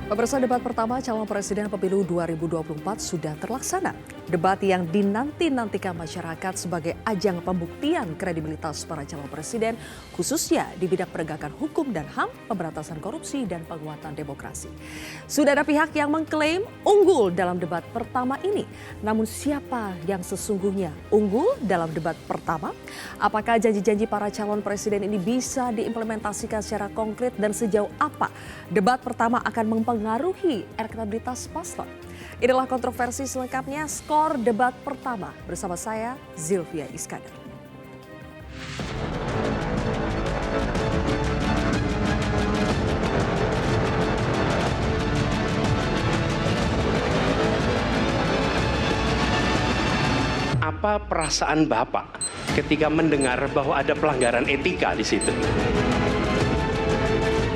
Pemirsa, debat pertama calon presiden pemilu 2024 sudah terlaksana. Debat yang dinanti-nantikan masyarakat sebagai ajang pembuktian kredibilitas para calon presiden, khususnya di bidang penegakan hukum dan HAM, pemberantasan korupsi, dan penguatan demokrasi. Sudah ada pihak yang mengklaim unggul dalam debat pertama ini. Namun siapa yang sesungguhnya unggul dalam debat pertama? Apakah janji-janji para calon presiden ini bisa diimplementasikan secara konkret dan sejauh apa debat pertama akan mempengaruhi elektabilitas paslon? Inilah kontroversi selengkapnya skor debat pertama bersama saya Zilvia Iskandar. Apa perasaan Bapak ketika mendengar bahwa ada pelanggaran etika di situ?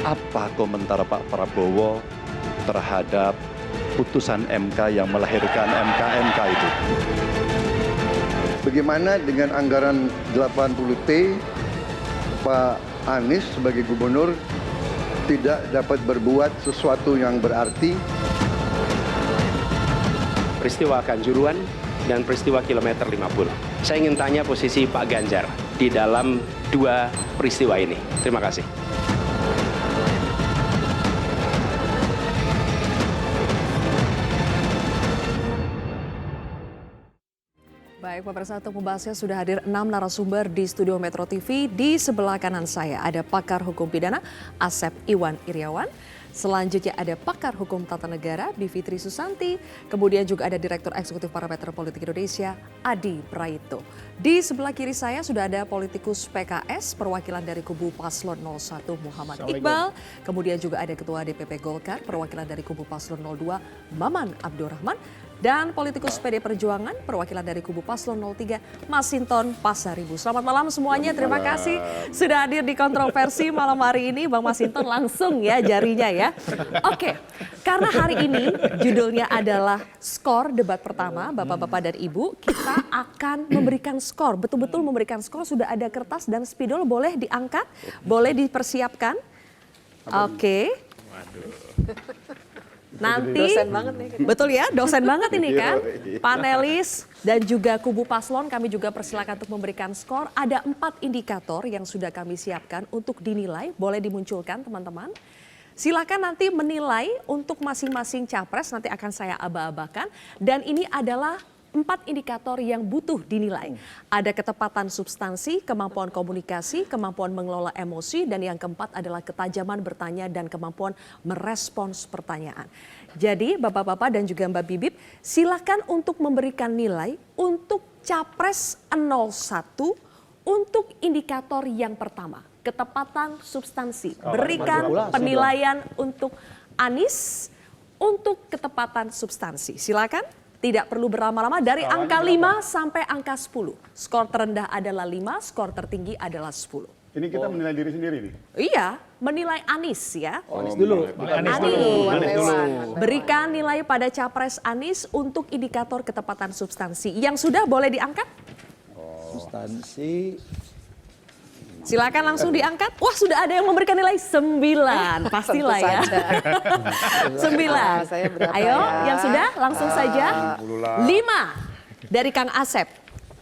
Apa komentar Pak Prabowo terhadap putusan MK yang melahirkan MK itu? Bagaimana dengan anggaran 80T, Pak Anies sebagai gubernur tidak dapat berbuat sesuatu yang berarti? Peristiwa Kanjuruhan dan peristiwa kilometer 50. Saya ingin tanya posisi Pak Ganjar di dalam dua peristiwa ini. Terima kasih. Baik, pemirsa, untuk membahasnya sudah hadir 6 narasumber di studio Metro TV. Di sebelah kanan saya ada pakar hukum pidana Asep Iwan Iriawan. Selanjutnya ada pakar hukum tata negara Bivitri Susanti. Kemudian juga ada Direktur Eksekutif Parameter Politik Indonesia Adi Praitno. Di sebelah kiri saya sudah ada politikus PKS perwakilan dari kubu Paslon 01 Muhammad Iqbal. Kemudian juga ada Ketua DPP Golkar perwakilan dari kubu Paslon 02 Maman Abdurrahman. Dan politikus PD Perjuangan perwakilan dari kubu Paslon 03 Masinton Pasaribu. Selamat malam semuanya, terima kasih sudah hadir di kontroversi malam hari ini. Bang Masinton langsung ya jarinya ya. Oke, karena hari ini judulnya adalah skor debat pertama, Bapak-Bapak dan Ibu. Kita akan memberikan skor, betul-betul memberikan skor. Sudah ada kertas dan spidol, boleh diangkat, boleh dipersiapkan. Oke. Nanti, dosen banget nih. Betul ya, dosen banget ini kan. Panelis dan juga kubu paslon kami juga persilakan untuk memberikan skor. Ada 4 indikator yang sudah kami siapkan untuk dinilai. Boleh dimunculkan teman-teman. Silakan nanti menilai untuk masing-masing capres, nanti akan saya aba-abakan. Dan ini adalah 4 indikator yang butuh dinilai. Ada ketepatan substansi, kemampuan komunikasi, kemampuan mengelola emosi, dan yang keempat adalah ketajaman bertanya dan kemampuan merespons pertanyaan. Jadi Bapak-Bapak dan juga Mbak Bibip, silakan untuk memberikan nilai untuk capres 01 untuk indikator yang pertama, ketepatan substansi. Berikan penilaian untuk Anies untuk ketepatan substansi. Silakan. Tidak perlu berlama-lama, dari angka 5 sampai angka 10. Skor terendah adalah 5, skor tertinggi adalah 10. Ini kita menilai diri sendiri nih? Iya, menilai Anies ya. Anies dulu. Anies dulu. Berikan nilai pada capres Anies untuk indikator ketepatan substansi. Yang sudah boleh diangkat? Substansi. Silakan langsung diangkat. Wah, sudah ada yang memberikan nilai 9. Pastilah ya. 9. Ayo, yang sudah langsung saja. 5 dari Kang Asep.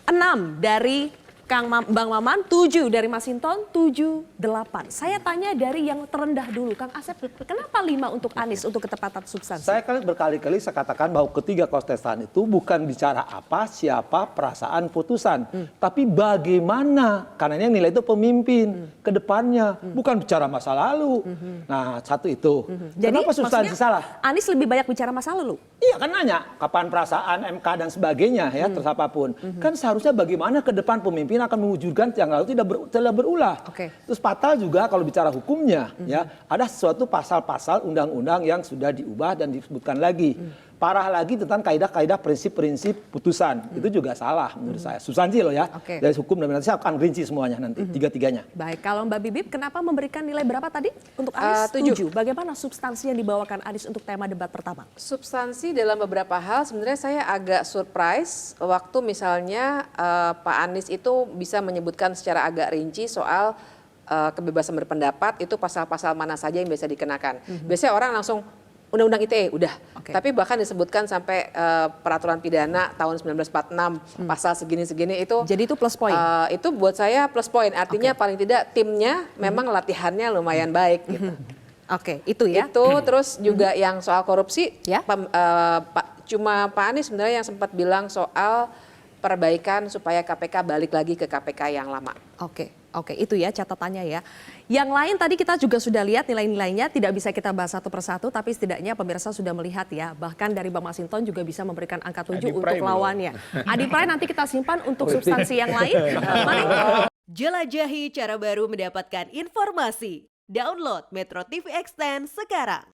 6 dari Bang Maman, 7 dari Masinton, 7, 8. Saya tanya dari yang terendah dulu. Kang Asep, kenapa 5 untuk Anies untuk ketepatan substansi? Saya kan berkali-kali saya katakan bahwa ketiga kontestan itu bukan bicara apa, siapa, perasaan, putusan. Tapi bagaimana, karena yang nilai itu pemimpin ke depannya. Bukan bicara masa lalu. Nah, satu itu. Jadi, kenapa substansi salah? Anies lebih banyak bicara masa lalu? Iya kan nanya, kapan perasaan MK dan sebagainya ya, terus apapun. Kan seharusnya bagaimana ke depan pemimpin akan mewujudkan yang lalu tidak berulah. Terus fatal juga kalau bicara hukumnya ya, ada sesuatu pasal-pasal undang-undang yang sudah diubah dan disebutkan lagi. Parah lagi tentang kaidah-kaidah prinsip-prinsip putusan. Itu juga salah menurut saya. Substansi loh ya. Dari hukum dan nanti saya akan rinci semuanya nanti, tiga-tiganya. Baik, kalau Mbak Bibip kenapa memberikan nilai berapa tadi untuk Anies? 7. Bagaimana substansi yang dibawakan Anies untuk tema debat pertama? Substansi dalam beberapa hal sebenarnya saya agak surprise waktu misalnya Pak Anies itu bisa menyebutkan secara agak rinci soal kebebasan berpendapat itu pasal-pasal mana saja yang bisa dikenakan. Biasanya orang langsung Undang-undang ITE udah. Oke. Tapi bahkan disebutkan sampai peraturan pidana tahun 1946 pasal segini-segini itu. Jadi itu plus poin. Itu buat saya plus poin. Artinya paling tidak timnya memang latihannya lumayan baik gitu. Oke, itu ya. Itu terus juga yang soal korupsi, Ya. cuma Pak Anies sebenarnya yang sempat bilang soal perbaikan supaya KPK balik lagi ke KPK yang lama. Oke, itu ya catatannya ya. Yang lain tadi kita juga sudah lihat nilai-nilainya, tidak bisa kita bahas satu persatu, tapi setidaknya pemirsa sudah melihat ya. Bahkan dari Bang Masinton juga bisa memberikan angka 7 untuk lawannya. Adiprai nanti kita simpan untuk substansi yang lain. Mari. Jelajahi cara baru mendapatkan informasi. Download Metro TV Extend sekarang.